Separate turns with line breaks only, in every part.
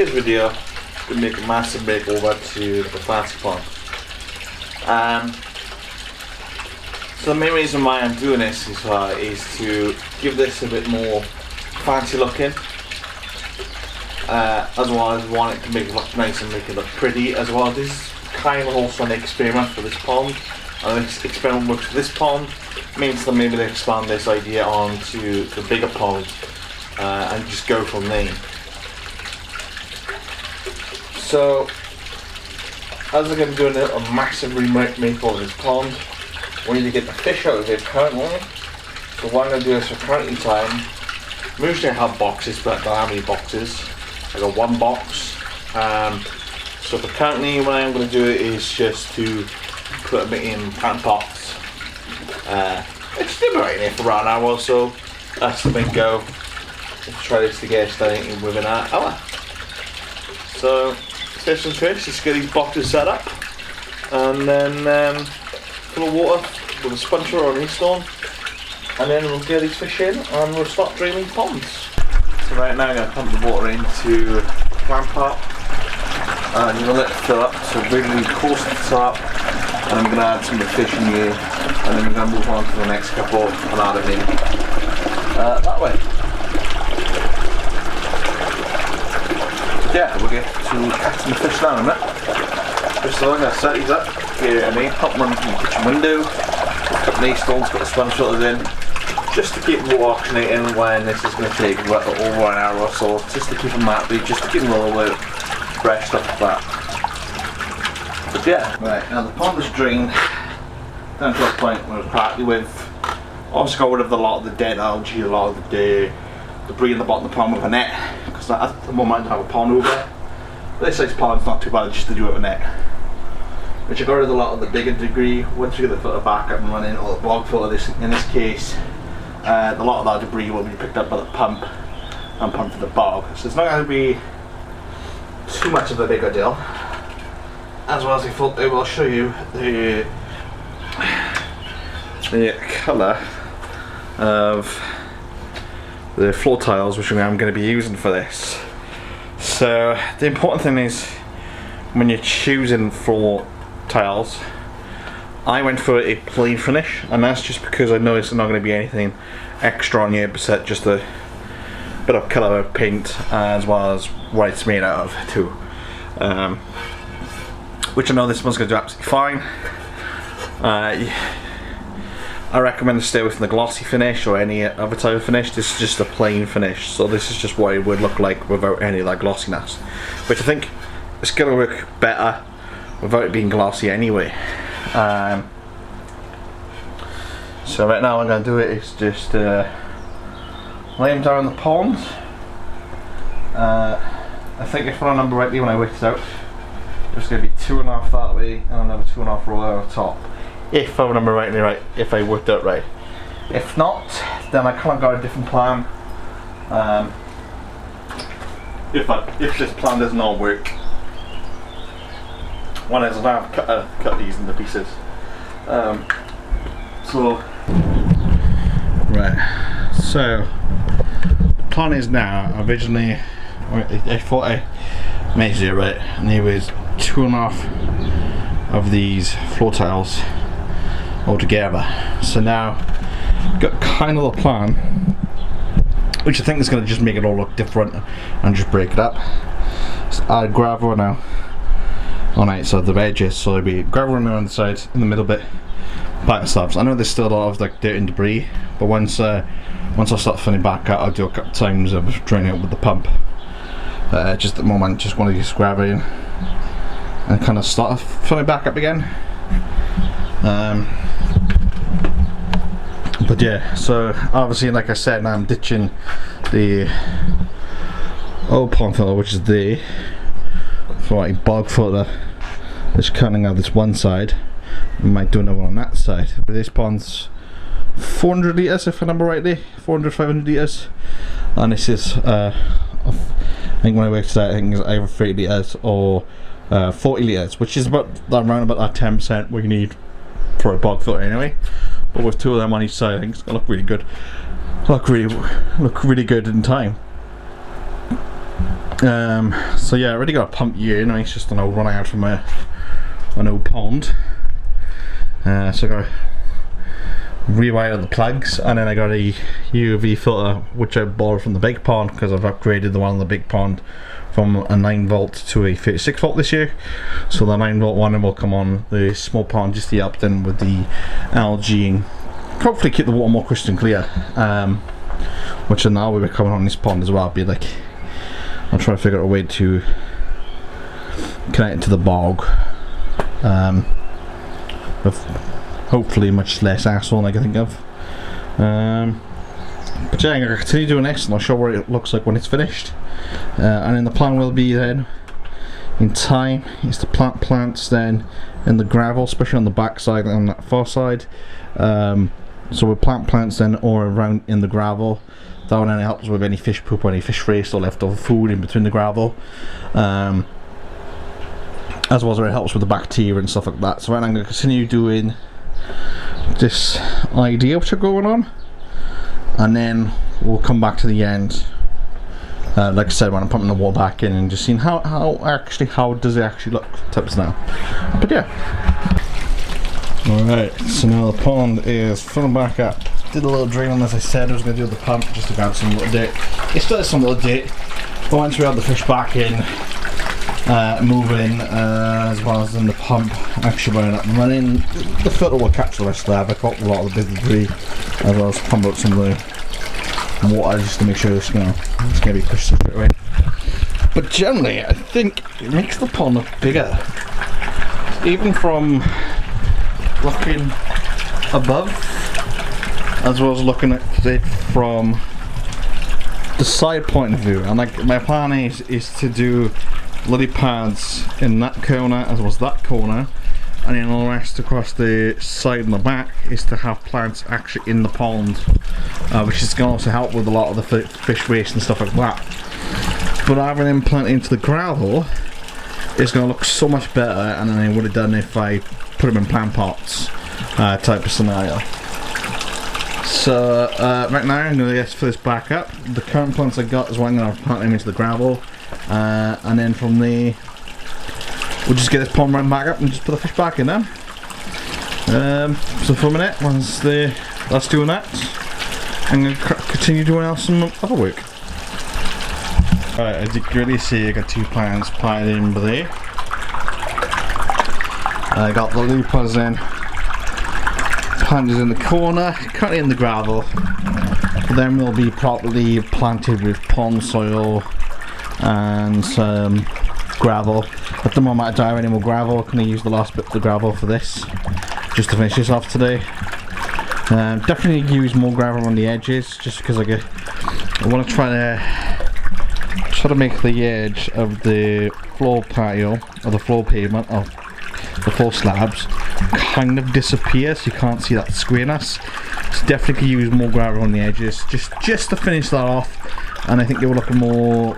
today's video, we make a massive makeover to the Fancy Pond. So the main reason why I'm doing this is to give this a bit more fancy looking, as well as want it to make it look nice and make it look pretty as well. This is kind of also an experiment for this pond, and this experiment works for this pond means that maybe they expand this idea onto the bigger pond and just go from there. So, as I'm going to do a massive makeover of this pond, we need to get the fish out of it currently. So what I'm going to do is for currently time, usually I have boxes, but I don't have any boxes. I got one box. So for currently what I'm going to do is just to put them in plant pots. It's been right in here for around an hour or so. That's the main go. Let's try this to get started within an hour. So steps and tricks, let's get these boxes set up, and then full of water with a sponge or an e-stone, and then we'll get these fish in and we'll start draining ponds. So right now I'm going to pump the water into the plant pot, and you're going to let it fill up, so really close to the top, and I'm going to add some of the fish in here, and then we're going to move on to the next couple and add them in that way. Yeah, we'll get to catching the fish now in a minute. First of all, I'm going to set these up here and then pop them on the kitchen window. Got the stones, got the sponge filters in, just to keep them alternating when this is going to take over an hour or so, just to keep them happy, just to keep them a little bit fresh, stuff like that. But yeah, right, now the pond is drained down to a point where it's partly with, obviously got rid of a lot of the dead algae, a lot of the debris in the bottom of the pond with a net. At the moment I have a pond over there. This size pond's not too bad just to do it with a net. Which I got rid of a lot of the bigger debris. Once we get the filter back up and running, or the bog filter in this case, a lot of that debris will be picked up by the pump and pumped to the bog. So it's not going to be too much of a bigger deal. As well as I thought I will show you the colour of the floor tiles which I'm going to be using for this. So the important thing is when you're choosing floor tiles, I went for a plain finish, and that's just because I know it's not going to be anything extra on here besides just a bit of colour of paint, as well as what it's made out of too, which I know this one's going to do absolutely fine. I recommend to stay away from the glossy finish or any other type of finish. This is just a plain finish, so this is just what it would look like without any of that glossiness, which I think is going to work better without it being glossy anyway. So right now what I'm going to do it is just lay them down the pond. I think if I remember rightly when I worked it out, there's going to be 2.5 that way and another 2.5 roll out on top. If I remember rightly, if I worked out right. If not, then I kind of got a different plan. If this plan does not work, one is I have cut these into pieces. Right. So the plan is now. Originally, I thought I measured it right, and there was 2.5 of these floor tiles altogether. So now got kind of a plan, which I think is going to just make it all look different and just break it up. So add gravel now on each side of the edges, so there'll be gravel on the sides, in the middle bit back slabs. I know there's still a lot of like dirt and debris, but once I start filling back out, I'll do a couple times of draining it with the pump. Just at the moment, just want to use gravel in and kind of start filling back up again. But yeah, so obviously, like I said, now I'm ditching the old pond filter, which is there, for a bog filter that's coming out this one side. I might do another one on that side. But this pond's 400 litres, if I remember rightly, 400-500 litres, and this is I think when I worked it out, I think it's either 30 litres or 40 litres, which is about around about that 10% we need for a bog filter anyway. But with two of them on each side, I think it's gonna look really good. Look really good in time.
So yeah, I already got a pump here. Now it's just an old run out from an old pond. So I got rewire the plugs, and then I got a UV filter which I borrowed from the big pond because I've upgraded the one in the big pond from a 9 volt to a 36 volt this year. So the 9 volt one will come on the small pond just to help then with the algae and hopefully keep the water more crystal clear. Which now we're coming on this pond as well. Be like, I'm trying to figure out a way to connect it to the bog. With hopefully much less hassle than I can think of. But yeah, I'm going to continue doing this and I'll show what it looks like when it's finished. And then the plan will be then, in time, is to plant plants then in the gravel, especially on the back side and on that far side. So we'll plant plants then all around in the gravel. That one then helps with any fish poop or any fish waste or leftover food in between the gravel. As well as it helps with the bacteria and stuff like that. So right now I'm going to continue doing this idea which are going on, and then we'll come back to the end. Like I said, when I'm pumping the wall back in and just seeing how does it actually look tips now. But yeah. Alright, so now the pond is filling back up. Did a little drain on, as I said I was going to do with the pump just to grab some little dirt. It still has some little dirt, but once we have the fish back in, moving, as well as in the pump actually running up and running, the filter will catch the rest of that. I got a lot of the big debris, as well as pump out some of the water just to make sure it's going to be pushed straight away. But generally, I think it makes the pond look bigger, even from looking above, as well as looking at it from the side point of view. And like my plan is to do lily pads in that corner as well as that corner, and then all the rest across the side and the back is to have plants actually in the pond, which is going to also help with a lot of the fish waste and stuff like that. But having them planted into the gravel is going to look so much better than I would have done if I put them in plant pots type of scenario. So right now I'm going to get this back up. The current plants I got is what I'm going to plant them into the gravel, and then from there we'll just get this pond right back up and just put the fish back in there. So for a minute, once that's doing that, I'm going to continue doing some other work. Right, as you can really see, I got 2 plants planted in there. I got the lily pads in, planted in the corner, currently in the gravel. Then they'll be properly planted with pond soil and some gravel. At the moment I don't have any more gravel. Can I use the last bit of the gravel for this, just to finish this off today. Definitely use more gravel on the edges, just because I want to try to make the edge of the floor patio, or the floor pavement, of the floor slabs, kind of disappear, so you can't see that squareness. So definitely use more gravel on the edges, just to finish that off, and I think it will look more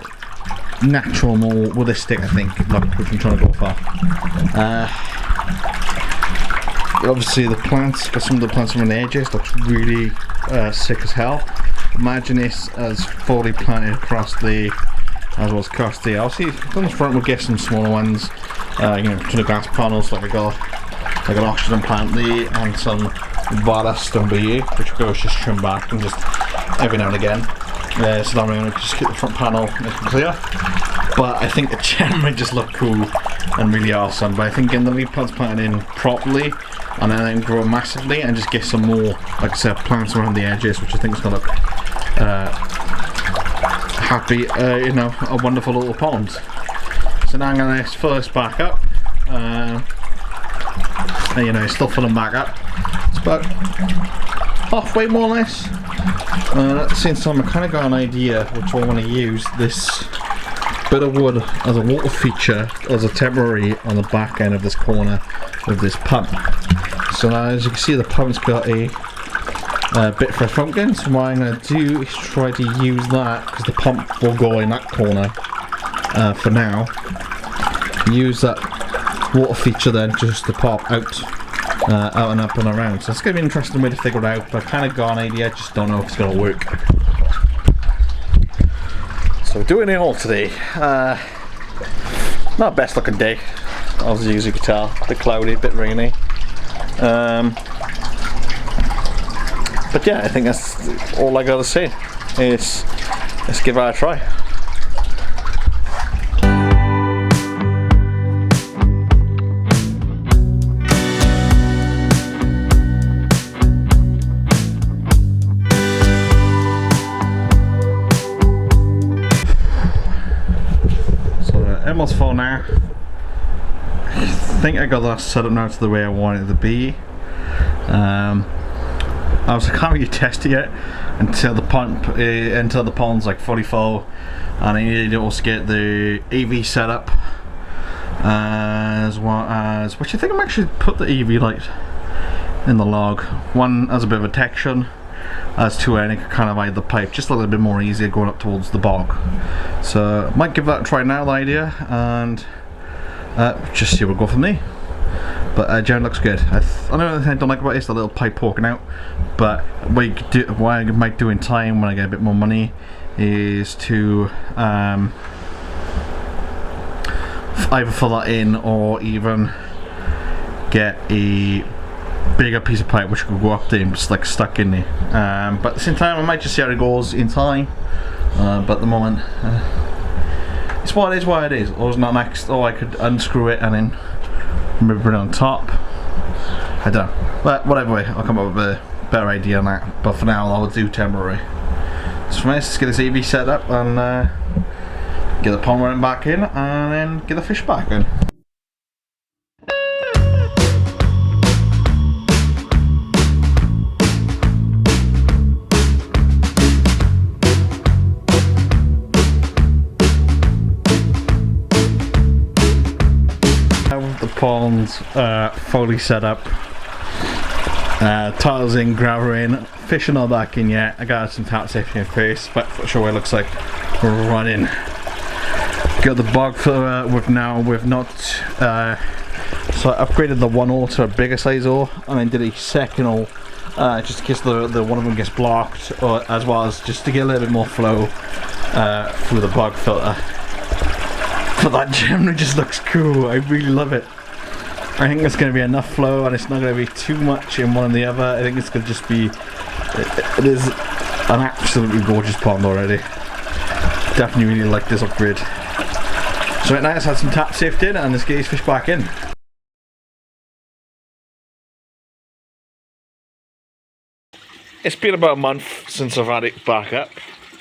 natural, more realistic, I think, look, which I'm trying to go for. Obviously the plants, got some of the plants on the edges, looks really sick as hell. Imagine this as fully planted across the, as well as across the, obviously on the front we'll get some smaller ones, you know, to the glass panels, like I got an oxygen plant there and some ballast over here, which goes just trim back and just every now and again. So that way I'm going to just keep the front panel nice and clear. But I think it generally just look cool and really awesome. But I think getting the leaf plants planted in properly and then grow massively and just get some more, like I said, plants around the edges, which I think is going to look happy, you know, a wonderful little pond. So now I'm going to fill this back up. And, you know, it's still filling back up. It's about halfway more or less. At the same time I kind of got an idea which I want to use this bit of wood as a water feature, as a temporary on the back end of this corner of this pump. So now as you can see the pump's got a bit for a function, so what I'm going to do is try to use that, because the pump will go in that corner for now. Use that water feature then just to pop out and up and around. So it's going to be an interesting way to figure it out, but I've kind of got an idea, I just don't know if it's going to work. So we're doing it all today. Not best looking day, obviously, as you can tell. A bit cloudy, a bit rainy. But yeah, I think that's all I gotta say is let's give it a try. Almost full now. I think I got that set up now to the way I want it to be. I can't really test it yet until the pond's like fully full, and I need to also get the AV set up as well as, which I think I'm actually put the AV light in the log. One as a bit of a protection, as to any kind of like the pipe, just a little bit more easier going up towards the bog. So I might give that a try now, the idea, and just see what we'll go for me. But generally looks good. I don't like about it is the little pipe poking out, but what I might do in time when I get a bit more money is to either fill that in or even get a bigger piece of pipe which could go up there and just like stuck in there. But at the same time I might just see how it goes in time. But at the moment it's what it is. Or it's not next. Or I could unscrew it and then remove it on top. I don't know. But whatever way, I'll come up with a better idea on that. But for now I'll do temporary. So for me, let's get this AV set up and get the pond running back in and then get the fish back in. The pond's fully set up, tiles in, gravel in, fish are not back in yet. I got some tap safety in face, but for sure what it looks like running. Got the bog filter with not so I upgraded the one oar to a bigger size oar and then did a second oar just in case the one of them gets blocked, or as well as just to get a little bit more flow through the bog filter. But that generally just looks cool. I really love it. I think there's going to be enough flow and it's not going to be too much in one or the other. I think it's going to just be, it is an absolutely gorgeous pond already. Definitely really like this upgrade. So right now let's add some tap safety in and let's get these fish back in. It's been about a month since I've had it back up.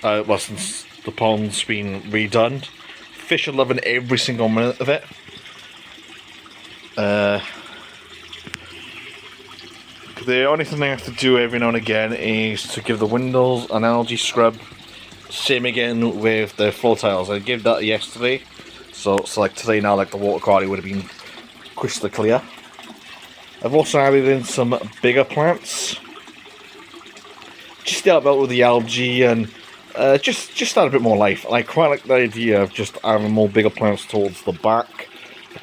Well, since the pond's been redone. Fish are loving every single minute of it. The only thing I have to do every now and again is to give the windows an algae scrub. Same again with the floor tiles. I gave that yesterday, so like today now, like the water quality would have been crystal clear. I've also added in some bigger plants, just to help out with the algae and just add a bit more life. And I quite like the idea of just adding more bigger plants towards the back,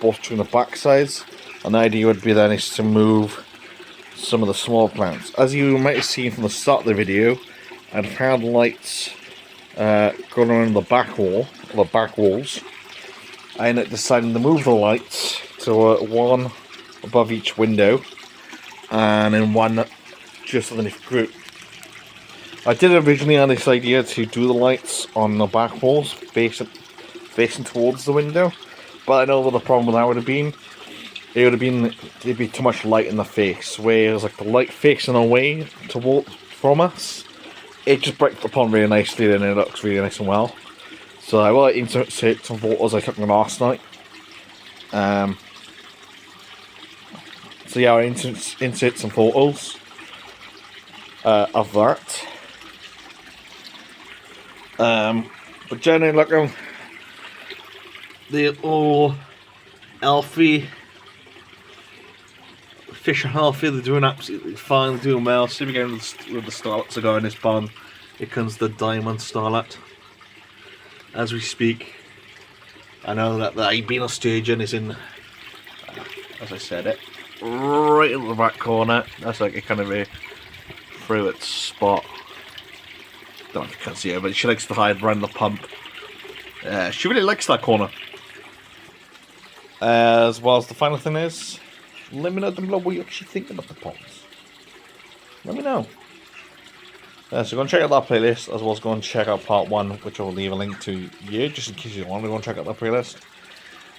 both between the back sides. And the idea would be then is to move some of the small plants. As you might have seen from the start of the video, I've had lights going around the back wall, or the back walls. I ended up deciding to move the lights to one above each window, and then one just underneath the group. I did originally have this idea to do the lights on the back walls facing towards the window, but I know what the problem with that would have been. It'd be too much light in the face, whereas like the light facing away from us, it just breaks the pond really nicely and it looks really nice and well. So I will insert some photos I took last night. So yeah, I insert some photos of that. But generally, look, they're all healthy. Fish are healthy, they're doing absolutely fine, they're doing well. See, again with the starlets that go in this pond. Here comes the diamond starlet. As we speak, I know that the albino sturgeon is in, as I said it, right in the back corner. That's like a kind of a through its spot. Don't know if you can see it, but she likes to hide around the pump She really likes that corner. As well as the final thing is, let me know down below what you actually think about the ponds. Let me know. So go and check out that playlist, as well as go and check out part 1, which I'll leave a link to here, just in case you want to go and check out that playlist.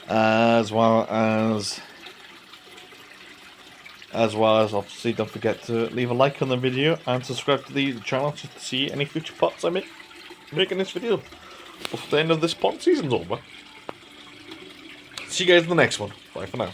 As well as obviously don't forget to leave a like on the video and subscribe to the channel to see any future parts I make in this video before the end of this pond season's over. See you guys in the next one. Bye for now.